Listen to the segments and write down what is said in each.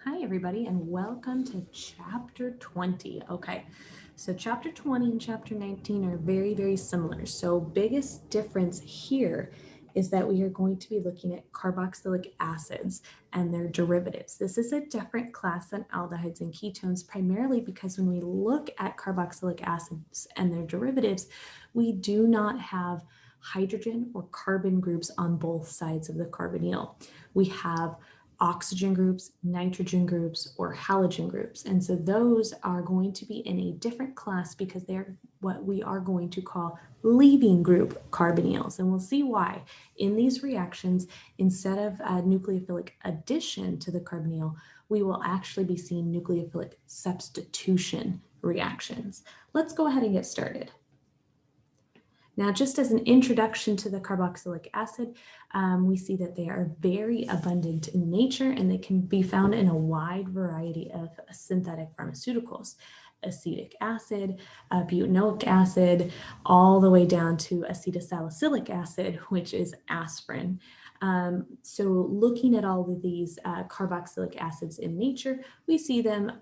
Hi, everybody, and welcome to Chapter 20. Okay, so Chapter 20 and Chapter 19 are very, very similar. So biggest difference here is that we are going to be looking at carboxylic acids and their derivatives. This is a different class than aldehydes and ketones, primarily because when we look at carboxylic acids and their derivatives, we do not have hydrogen or carbon groups on both sides of the carbonyl. We have oxygen groups, nitrogen groups, or halogen groups. And so those are going to be in a different class because they're what we are going to call leaving group carbonyls. And we'll see why in these reactions, instead of nucleophilic addition to the carbonyl, we will actually be seeing nucleophilic substitution reactions. Let's go ahead and get started. Now, just as an introduction to the carboxylic acid, we see that they are very abundant in nature and they can be found in a wide variety of synthetic pharmaceuticals. Acetic acid, butanoic acid, all the way down to acetylsalicylic acid, which is aspirin. So looking at all of these carboxylic acids in nature, we see them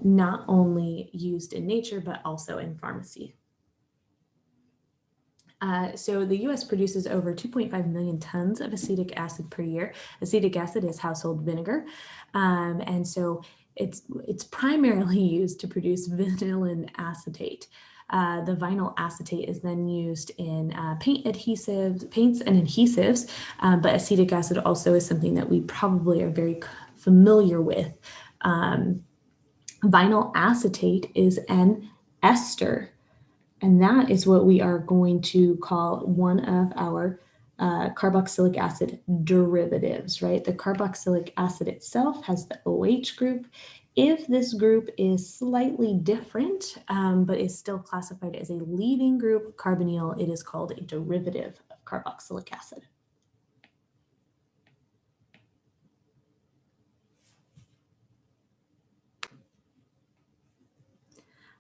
not only used in nature, but also in pharmacy. So the US produces over 2.5 million tons of acetic acid per year. Acetic acid is household vinegar. And so it's primarily used to produce vanillin acetate. The vinyl acetate is then used in paints and adhesives, but acetic acid also is something that we probably are very familiar with. Vinyl acetate is an ester, and that is what we are going to call one of our carboxylic acid derivatives, right? The carboxylic acid itself has the OH group. If this group is slightly different, but is still classified as a leaving group carbonyl, it is called a derivative of carboxylic acid.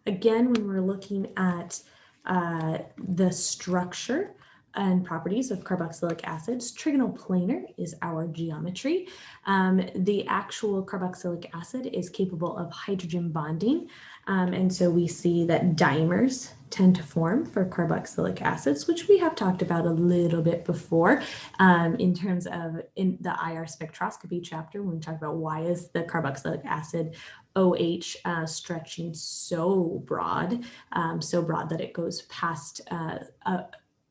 Again, when we're looking at the structure and properties of carboxylic acids, trigonoplanar is our geometry. The actual carboxylic acid is capable of hydrogen bonding. And so we see that dimers tend to form for carboxylic acids, which we have talked about a little bit before in terms of in the IR spectroscopy chapter when we talk about why is the carboxylic acid OH stretching so broad that it goes past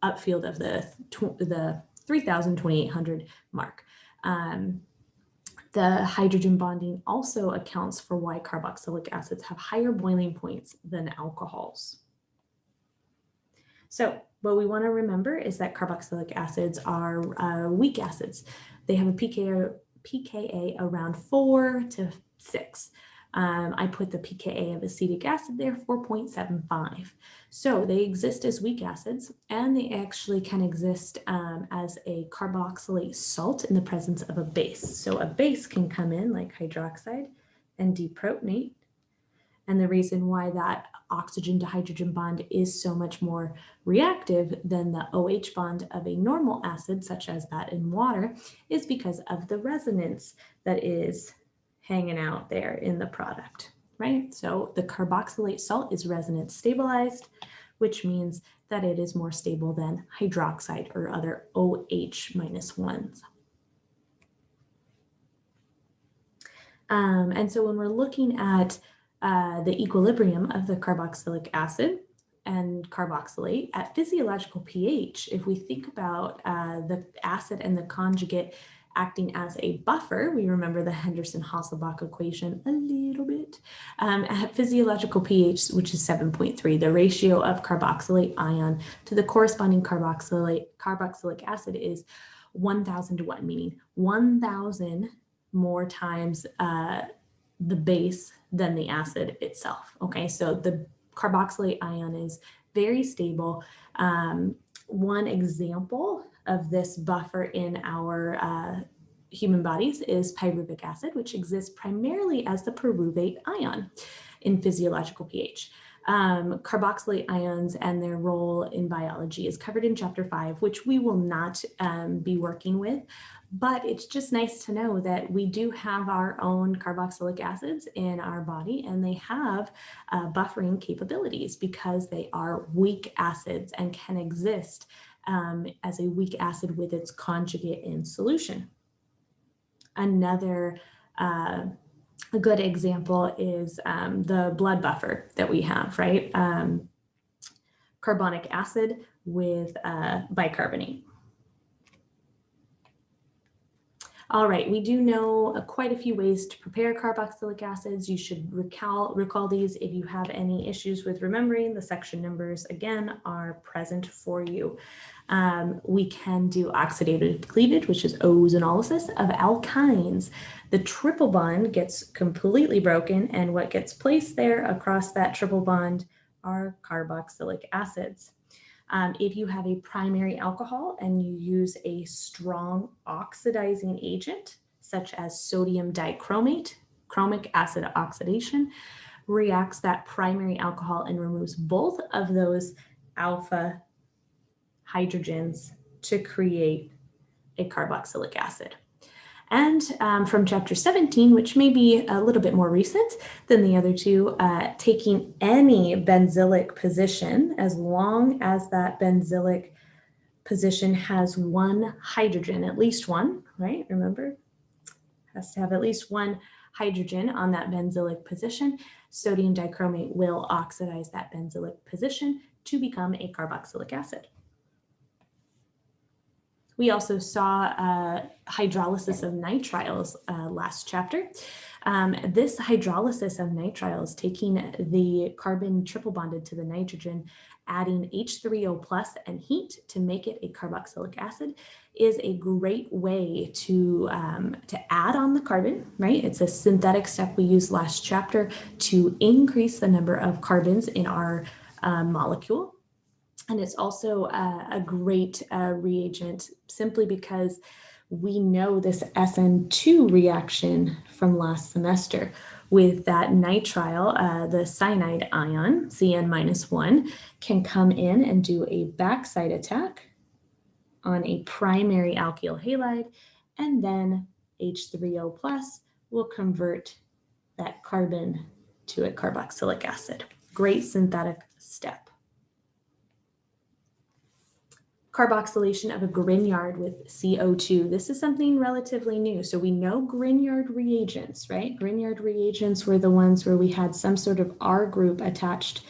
upfield of the 3,000-2,800 mark. The hydrogen bonding also accounts for why carboxylic acids have higher boiling points than alcohols. So what we want to remember is that carboxylic acids are weak acids. They have a pKa around 4 to 6. I put the pKa of acetic acid there, 4.75. So they exist as weak acids, and they actually can exist as a carboxylate salt in the presence of a base. So a base can come in like hydroxide and deprotonate. And the reason why that oxygen to hydrogen bond is so much more reactive than the OH bond of a normal acid, such as that in water, is because of the resonance that is hanging out there in the product, right? So the carboxylate salt is resonance stabilized, which means that it is more stable than hydroxide or other OH minus ones. And so when we're looking at the equilibrium of the carboxylic acid and carboxylate at physiological pH, if we think about the acid and the conjugate acting as a buffer, we remember the Henderson-Hasselbalch equation a little bit. At physiological pH, which is 7.3, the ratio of carboxylate ion to the corresponding carboxylic acid is 1,000 to 1, meaning 1,000 more times the base than the acid itself. Okay, so the carboxylate ion is very stable. One example of this buffer in our human bodies is pyruvic acid, which exists primarily as the pyruvate ion in physiological pH. Carboxylate ions and their role in biology is covered in chapter 5, which we will not be working with, but it's just nice to know that we do have our own carboxylic acids in our body, and they have buffering capabilities because they are weak acids and can exist as a weak acid with its conjugate in solution. Another a good example is the blood buffer that we have, right? Carbonic acid with bicarbonate. All right, we do know quite a few ways to prepare carboxylic acids. You should recall these if you have any issues with remembering. The section numbers, again, are present for you. We can do oxidative cleavage, which is ozonolysis of alkynes. The triple bond gets completely broken, and what gets placed there across that triple bond are carboxylic acids. If you have a primary alcohol and you use a strong oxidizing agent, such as sodium dichromate, chromic acid oxidation reacts that primary alcohol and removes both of those alpha hydrogens to create a carboxylic acid. And from chapter 17, which may be a little bit more recent than the other two, taking any benzylic position, as long as that benzylic position has one hydrogen, at least one, right? Remember, has to have at least one hydrogen on that benzylic position. Sodium dichromate will oxidize that benzylic position to become a carboxylic acid. We also saw hydrolysis of nitriles last chapter. This hydrolysis of nitriles, taking the carbon triple bonded to the nitrogen, adding H3O plus and heat to make it a carboxylic acid, is a great way to add on the carbon, right? It's a synthetic step we used last chapter to increase the number of carbons in our molecule. And it's also a great reagent simply because we know this SN2 reaction from last semester with that nitrile, the cyanide ion, Cn-1, can come in and do a backside attack on a primary alkyl halide, and then H3O plus will convert that carbon to a carboxylic acid. Great synthetic step. Carboxylation of a Grignard with CO2. This is something relatively new. So we know Grignard reagents, right? Grignard reagents were the ones where we had some sort of R group attached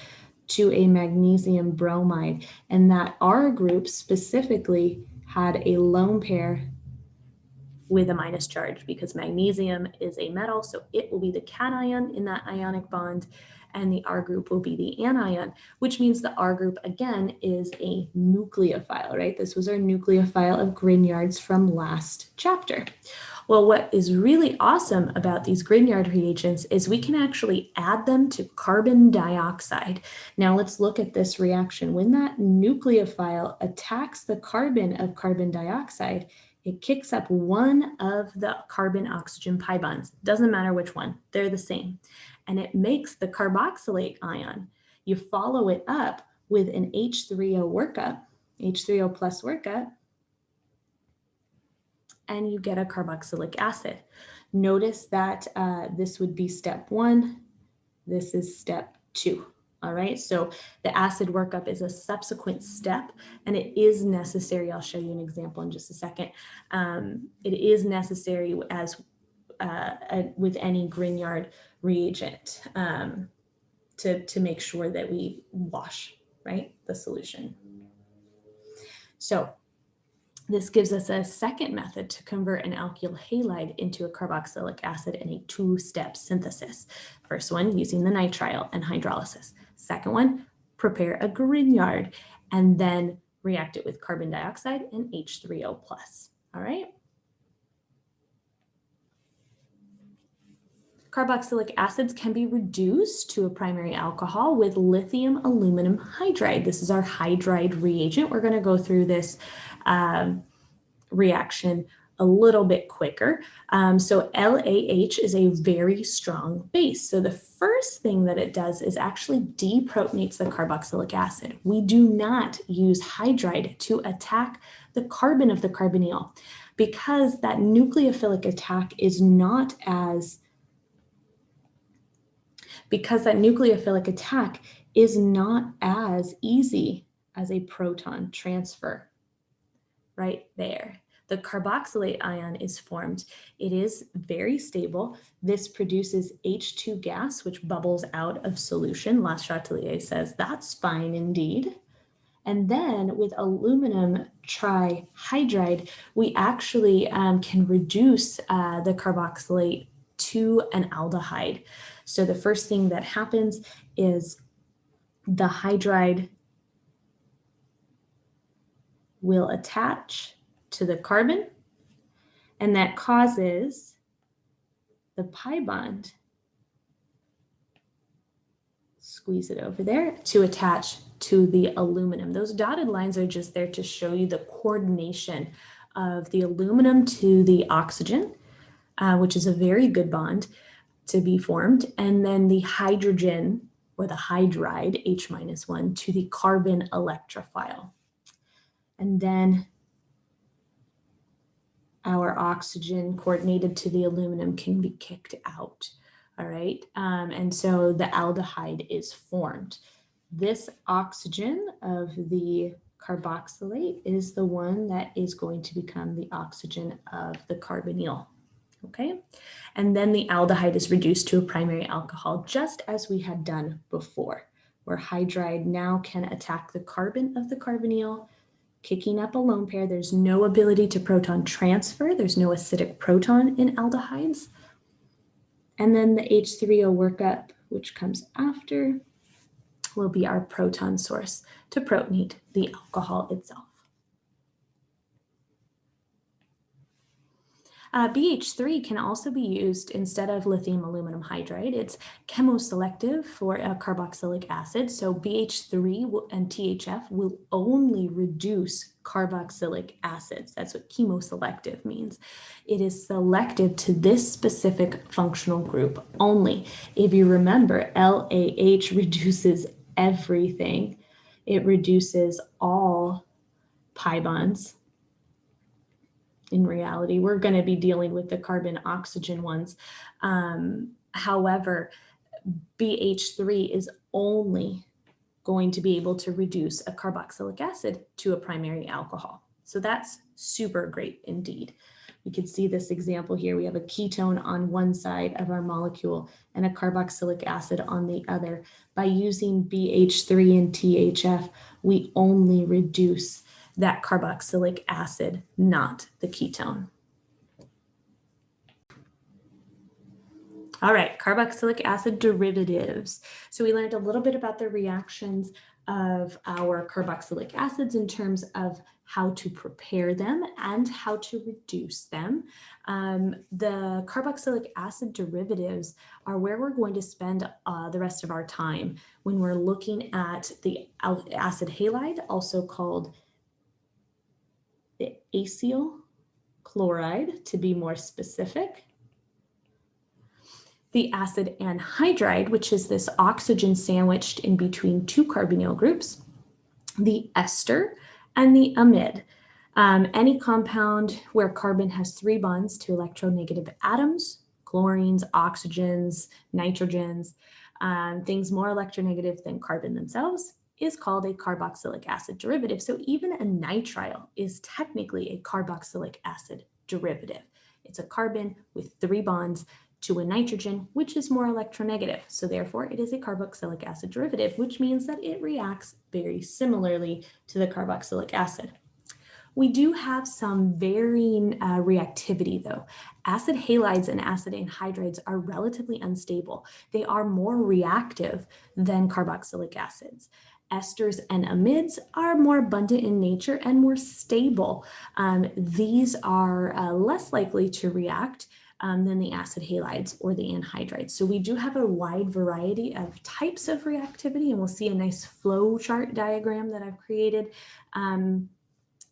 to a magnesium bromide. And that R group specifically had a lone pair with a minus charge because magnesium is a metal. So it will be the cation in that ionic bond, and the R group will be the anion, which means the R group, again, is a nucleophile, right? This was our nucleophile of Grignards from last chapter. Well, what is really awesome about these Grignard reagents is we can actually add them to carbon dioxide. Now let's look at this reaction. When that nucleophile attacks the carbon of carbon dioxide, it kicks up one of the carbon-oxygen pi bonds. Doesn't matter which one, they're the same. And it makes the carboxylate ion. You follow it up with an H3O workup, H3O plus workup, and you get a carboxylic acid. Notice that this would be step 1. This is step 2. All right, so the acid workup is a subsequent step, and it is necessary. I'll show you an example in just a second. It is necessary as with any Grignard reagent to make sure that we wash, right, the solution. So this gives us a second method to convert an alkyl halide into a carboxylic acid in a 2-step synthesis. First one, using the nitrile and hydrolysis. Second one, prepare a Grignard and then react it with carbon dioxide and H3O plus. All right. Carboxylic acids can be reduced to a primary alcohol with lithium aluminum hydride. This is our hydride reagent. We're going to go through this reaction a little bit quicker. So LAH is a very strong base. So the first thing that it does is actually deprotonates the carboxylic acid. We do not use hydride to attack the carbon of the carbonyl because that nucleophilic attack is not as easy as a proton transfer. Right there. The carboxylate ion is formed. It is very stable. This produces H2 gas, which bubbles out of solution. La Chatelier says that's fine indeed. And then with aluminum trihydride, we actually can reduce the carboxylate to an aldehyde. So the first thing that happens is the hydride will attach to the carbon, and that causes the pi bond, squeeze it over there, to attach to the aluminum. Those dotted lines are just there to show you the coordination of the aluminum to the oxygen, which is a very good bond to be formed, and then the hydrogen or the hydride, H-1, to the carbon electrophile. And then our oxygen coordinated to the aluminum can be kicked out, all right? And so the aldehyde is formed. This oxygen of the carboxylate is the one that is going to become the oxygen of the carbonyl, okay? And then the aldehyde is reduced to a primary alcohol, just as we had done before, where hydride now can attack the carbon of the carbonyl, kicking up a lone pair. There's no ability to proton transfer. There's no acidic proton in aldehydes. And then the H3O workup, which comes after, will be our proton source to protonate the alcohol itself. BH3 can also be used instead of lithium aluminum hydride. It's chemoselective for a carboxylic acid. So BH3 and THF will only reduce carboxylic acids. That's what chemoselective means. It is selective to this specific functional group only. If you remember, LAH reduces everything. It reduces all pi bonds. In reality, we're going to be dealing with the carbon oxygen ones. However, BH3 is only going to be able to reduce a carboxylic acid to a primary alcohol. So that's super great indeed. We can see this example here. We have a ketone on one side of our molecule and a carboxylic acid on the other. By using BH3 and THF, we only reduce that carboxylic acid, not the ketone. All right, carboxylic acid derivatives. So we learned a little bit about the reactions of our carboxylic acids in terms of how to prepare them and how to reduce them. The carboxylic acid derivatives are where we're going to spend the rest of our time when we're looking at the acid halide, also called the acyl chloride, to be more specific. The acid anhydride, which is this oxygen sandwiched in between two carbonyl groups. The ester and the amide. Any compound where carbon has 3 bonds to electronegative atoms, chlorines, oxygens, nitrogens, things more electronegative than carbon themselves, is called a carboxylic acid derivative. So even a nitrile is technically a carboxylic acid derivative. It's a carbon with 3 bonds to a nitrogen, which is more electronegative. So therefore, it is a carboxylic acid derivative, which means that it reacts very similarly to the carboxylic acid. We do have some varying reactivity though. Acid halides and acid anhydrides are relatively unstable. They are more reactive than carboxylic acids. Esters and amides are more abundant in nature and more stable. These are less likely to react than the acid halides or the anhydrides. So we do have a wide variety of types of reactivity, and we'll see a nice flow chart diagram that I've created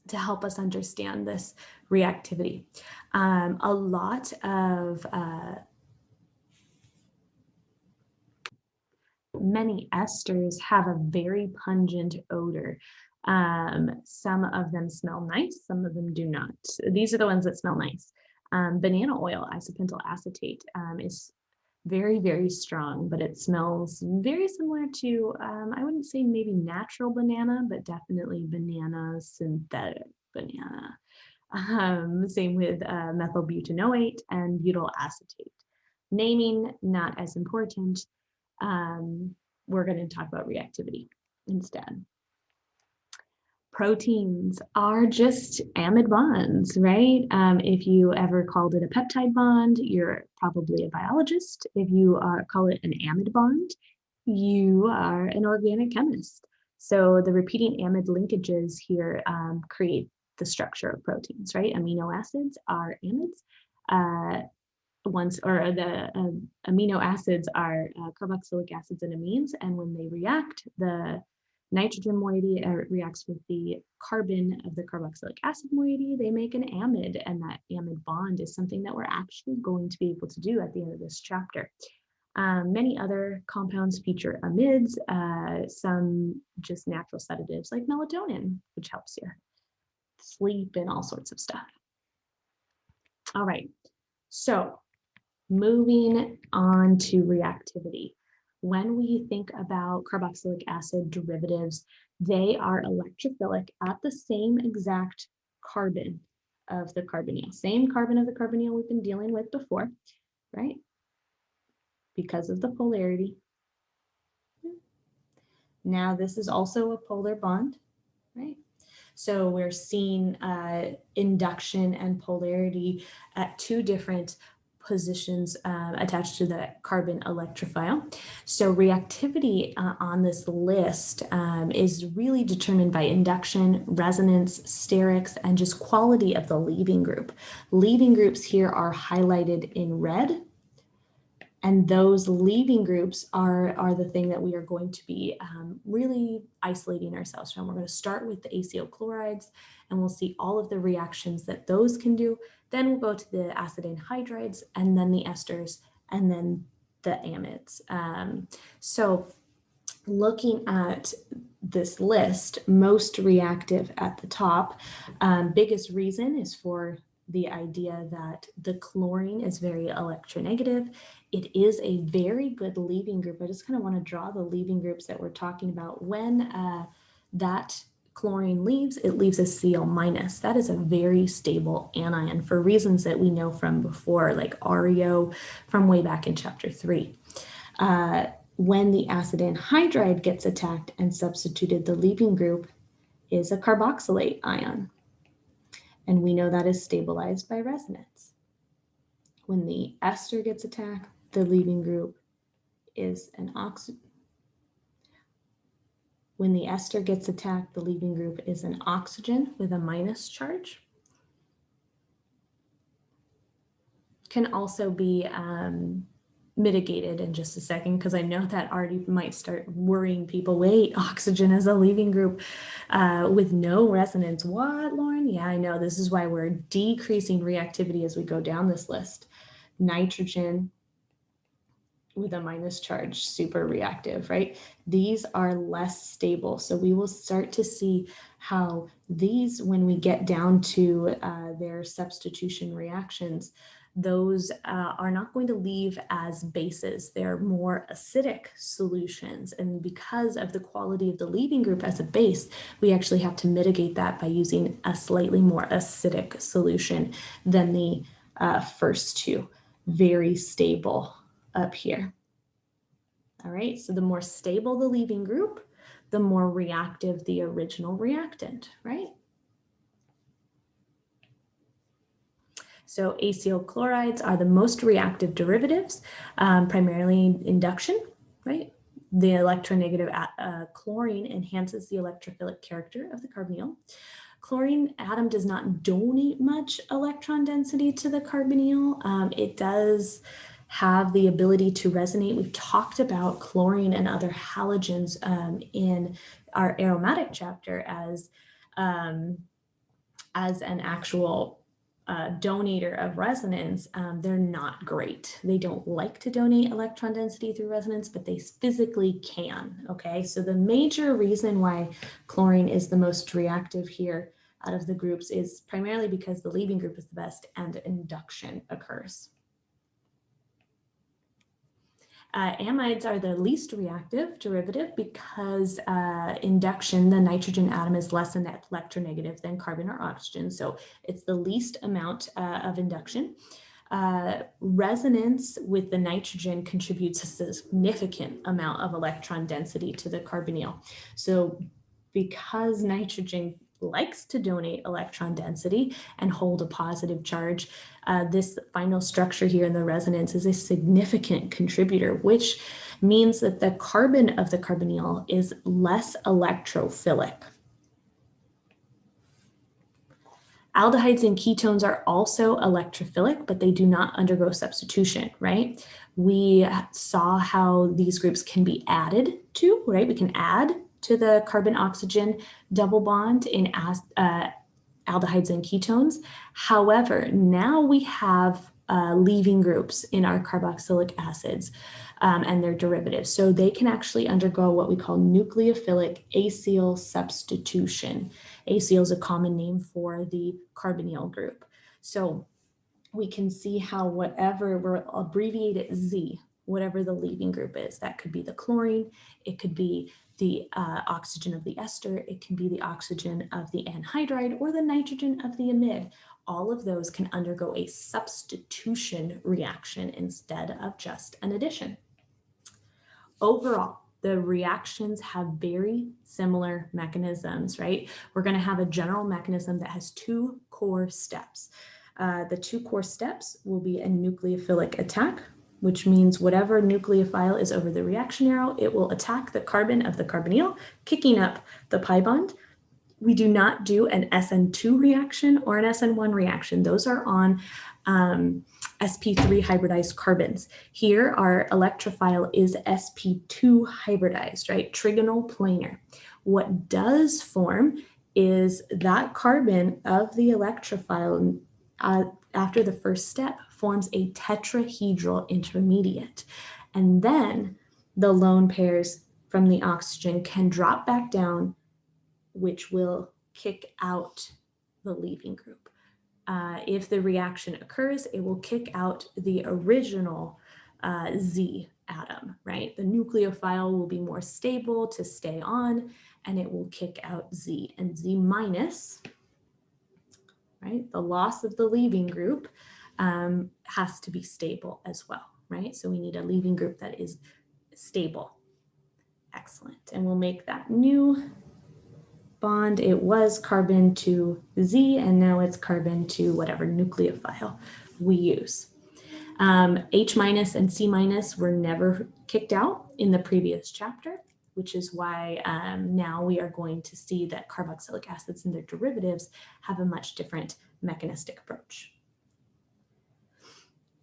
to help us understand this reactivity. A lot of many esters have a very pungent odor. Some of them smell nice, some of them do not. These are the ones that smell nice. Banana oil, isopentyl acetate, is very, very strong, but it smells very similar to, I wouldn't say maybe natural banana, but definitely banana, synthetic banana. Same with methylbutanoate and butyl acetate. Naming, not as important. We're going to talk about reactivity instead. Proteins are just amide bonds, right? If you ever called it a peptide bond, you're probably a biologist. If you call it an amide bond, you are an organic chemist. So the repeating amide linkages here create the structure of proteins, right? Amino acids are amides. The amino acids are carboxylic acids and amines, and when they react, the nitrogen moiety reacts with the carbon of the carboxylic acid moiety, they make an amide, and that amide bond is something that we're actually going to be able to do at the end of this chapter. Many other compounds feature amides, some just natural sedatives like melatonin, which helps you sleep and all sorts of stuff. All right, so moving on to reactivity. When we think about carboxylic acid derivatives, they are electrophilic at the same exact carbon of the carbonyl. Same carbon of the carbonyl we've been dealing with before, right? Because of the polarity. Now this is also a polar bond, right? So we're seeing induction and polarity at two different positions attached to the carbon electrophile. So reactivity on this list is really determined by induction, resonance, sterics, and just quality of the leaving group. Leaving groups here are highlighted in red, and those leaving groups are the thing that we are going to be really isolating ourselves from. We're going to start with the acyl chlorides, and we'll see all of the reactions that those can do. Then we'll go to the acid anhydrides, and then the esters, and then the amides. So looking at this list, most reactive at the top, biggest reason is for the idea that the chlorine is very electronegative. It is a very good leaving group. I just kind of want to draw the leaving groups that we're talking about. When that chlorine leaves, it leaves a Cl minus. That is a very stable anion for reasons that we know from before, like REO from way back in chapter 3. When the acid anhydride gets attacked and substituted, the leaving group is a carboxylate ion. And we know that is stabilized by resonance. When the ester gets attacked, the leaving group is an oxygen. When the ester gets attacked, the leaving group is an oxygen with a minus charge. Can also be mitigated in just a second, because I know that already might start worrying people. Wait, oxygen is a leaving group with no resonance. What, Lauren? Yeah, I know. This is why we're decreasing reactivity as we go down this list. Nitrogen with a minus charge, super reactive, right? These are less stable. So we will start to see how these, when we get down to their substitution reactions, those are not going to leave as bases. They're more acidic solutions. And because of the quality of the leaving group as a base, we actually have to mitigate that by using a slightly more acidic solution than the first two. Very stable up here. All right, so the more stable the leaving group, the more reactive the original reactant, right? So acyl chlorides are the most reactive derivatives, primarily induction, right? The electronegative chlorine enhances the electrophilic character of the carbonyl. Chlorine atom does not donate much electron density to the carbonyl. It does have the ability to resonate. We've talked about chlorine and other halogens in our aromatic chapter as as an actual donator of resonance, they're not great. They don't like to donate electron density through resonance, but they physically can, okay? So the major reason why chlorine is the most reactive here out of the groups is primarily because the leaving group is the best and induction occurs. Amides are the least reactive derivative because induction, the nitrogen atom is less electronegative than carbon or oxygen. So it's the least amount of induction. Resonance with the nitrogen contributes a significant amount of electron density to the carbonyl. So because nitrogen likes to donate electron density and hold a positive charge, this final structure here in the resonance is a significant contributor, which means that the carbon of the carbonyl is less electrophilic. Aldehydes and ketones are also electrophilic, but they do not undergo substitution, right? We saw how these groups can be added to, right? We can add to the carbon-oxygen double bond in aldehydes and ketones. However, now we have leaving groups in our carboxylic acids and their derivatives. So they can actually undergo what we call nucleophilic acyl substitution. Acyl is a common name for the carbonyl group. So we can see how whatever, we'll abbreviate it Z, whatever the leaving group is. That could be the chlorine, it could be the oxygen of the ester, it can be the oxygen of the anhydride, or the nitrogen of the amide. All of those can undergo a substitution reaction instead of just an addition. Overall, the reactions have very similar mechanisms, right? We're going to have a general mechanism that has two core steps. The two core steps will be a nucleophilic attack, which means whatever nucleophile is over the reaction arrow, it will attack the carbon of the carbonyl, kicking up the pi bond. We do not do an SN2 reaction or an SN1 reaction. Those are on sp3 hybridized carbons. Here, our electrophile is sp2 hybridized, right? Trigonal planar. What does form is that carbon of the electrophile after the first step forms a tetrahedral intermediate. And then the lone pairs from the oxygen can drop back down, which will kick out the leaving group. If the reaction occurs, it will kick out the original Z atom, right? The nucleophile will be more stable to stay on, and it will kick out Z. And Z minus, right, the loss of the leaving group has to be stable as well, right? So we need a leaving group that is stable. Excellent. And we'll make that new bond. It was carbon to Z, and now it's carbon to whatever nucleophile we use. H minus and C minus were never kicked out in the previous chapter, which is why now we are going to see that carboxylic acids and their derivatives have a much different mechanistic approach.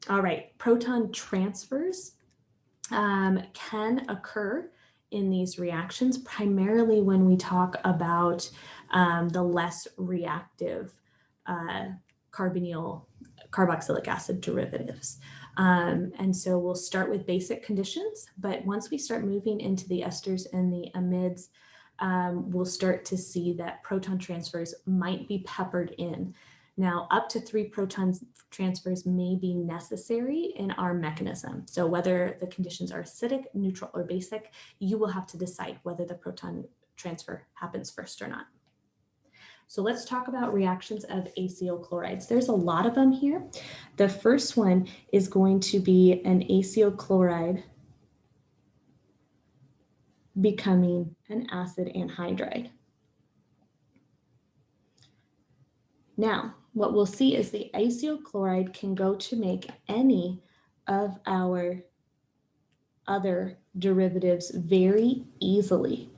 All right, proton transfers can occur in these reactions, primarily when we talk about the less reactive carboxylic acid derivatives. And so we'll start with basic conditions, but once we start moving into the esters and the amides, we'll start to see that proton transfers might be peppered in. Now, up to 3 proton transfers may be necessary in our mechanism. So whether the conditions are acidic, neutral, or basic, you will have to decide whether the proton transfer happens first or not. So let's talk about reactions of acyl chlorides. There's a lot of them here. The first one is going to be an acyl chloride becoming an acid anhydride. Now, what we'll see is the acyl chloride can go to make any of our other derivatives very easily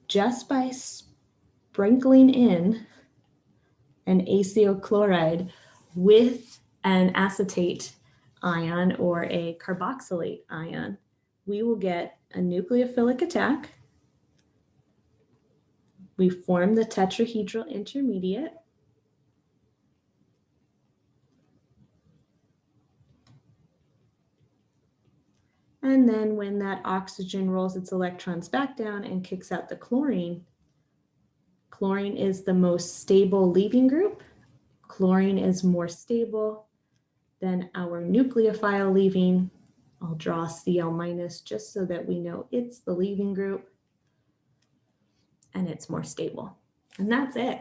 just by sprinkling in an acyl chloride with an acetate ion or a carboxylate ion. We will get a nucleophilic attack. We form the tetrahedral intermediate. And then when that oxygen rolls its electrons back down and kicks out the chlorine, chlorine is the most stable leaving group. Chlorine is more stable than our nucleophile leaving. I'll draw Cl minus just so that we know it's the leaving group and it's more stable. And that's it,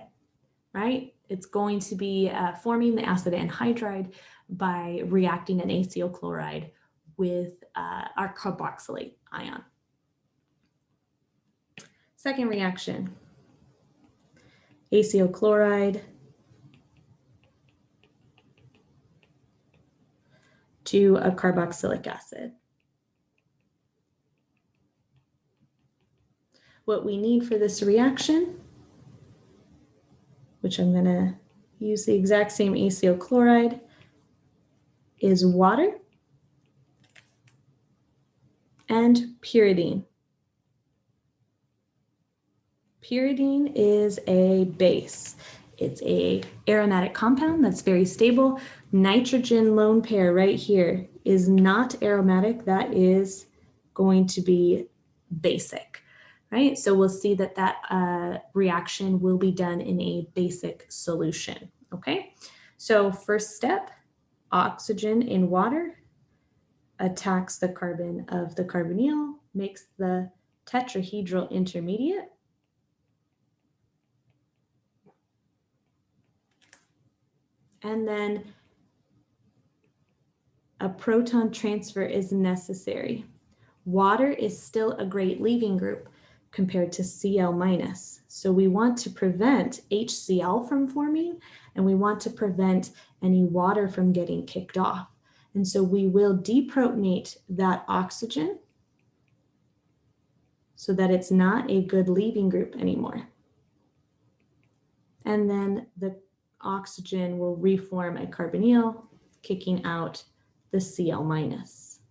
right? It's going to be forming the acid anhydride by reacting an ACO chloride with our carboxylate ion. Second reaction, ACO chloride to a carboxylic acid. What we need for this reaction, which I'm going to use the exact same ACO chloride, is water and pyridine. Pyridine is a base. It's an aromatic compound that's very stable. Nitrogen lone pair right here is not aromatic. That is going to be basic, right? So we'll see that that reaction will be done in a basic solution, okay? So first step, oxygen in water attacks the carbon of the carbonyl, makes the tetrahedral intermediate. And then a proton transfer is necessary. Water is still a great leaving group compared to Cl minus. So we want to prevent HCl from forming, and we want to prevent any water from getting kicked off. And so we will deprotonate that oxygen so that it's not a good leaving group anymore. And then the oxygen will reform a carbonyl, kicking out the Cl minus.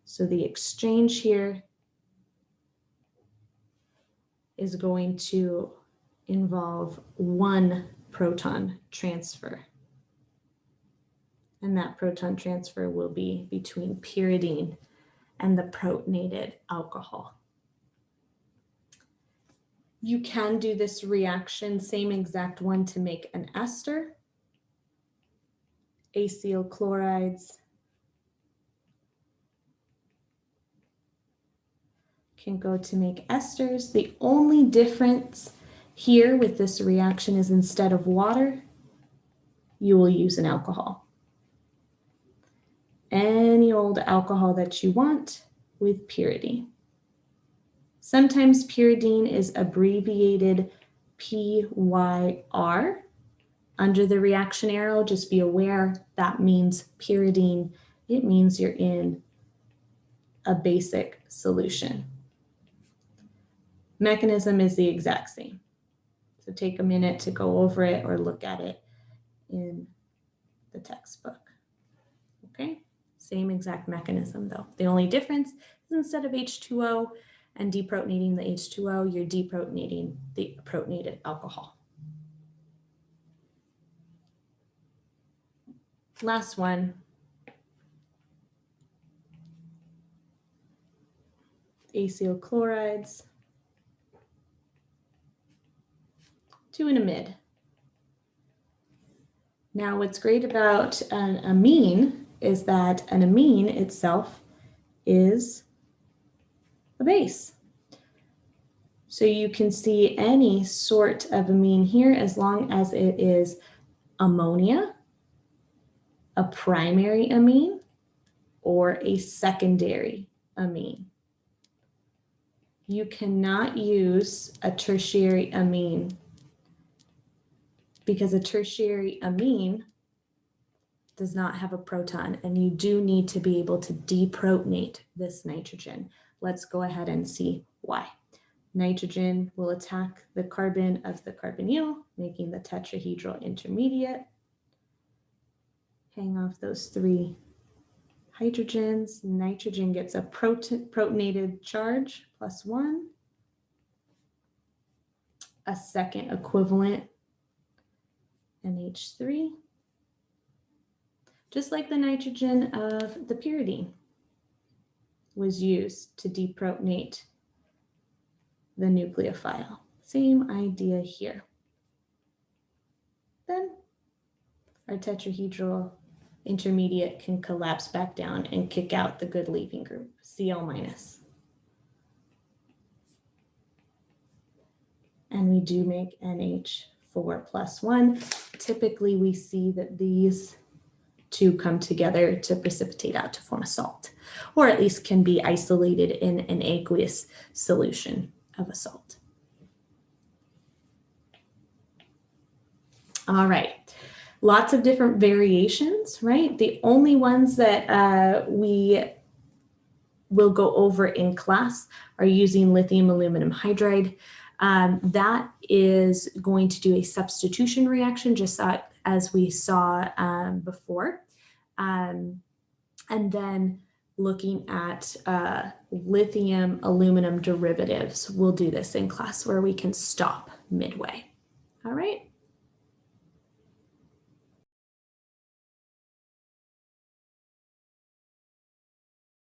So the exchange here is going to involve one proton transfer. And that proton transfer will be between pyridine and the protonated alcohol. You can do this reaction, same exact one, to make an ester. ACO chlorides can go to make esters. The only difference here with this reaction is instead of water, you will use an alcohol. Any old alcohol that you want with pyridine. Sometimes pyridine is abbreviated PYR. Under the reaction arrow, just be aware that means pyridine. It means you're in a basic solution. Mechanism is the exact same. So take a minute to go over it or look at it in the textbook. Okay, same exact mechanism though. The only difference is instead of H2O and deprotonating the H2O, you're deprotonating the protonated alcohol. Last one. ACO chlorides to an amide. Now, what's great about an amine is that an amine itself is a base. So you can see any sort of amine here as long as it is ammonia, a primary amine, or a secondary amine. You cannot use a tertiary amine because a tertiary amine does not have a proton, and you do need to be able to deprotonate this nitrogen. Let's go ahead and see why. Nitrogen will attack the carbon of the carbonyl, making the tetrahedral intermediate. Hang off those three hydrogens. Nitrogen gets a protonated charge, +1. A second equivalent, NH3. Just like the nitrogen of the pyridine. was used to deprotonate the nucleophile. Same idea here. Then our tetrahedral intermediate can collapse back down and kick out the good leaving group, Cl minus. And we do make NH4 plus 1. Typically, we see that these two come together to precipitate out to form a salt, or at least can be isolated in an aqueous solution of a salt. All right, lots of different variations, right? The only ones that we will go over in class are using lithium aluminum hydride. That is going to do a substitution reaction, just as we saw before. And then looking at lithium aluminum derivatives, we'll do this in class where we can stop midway. All right.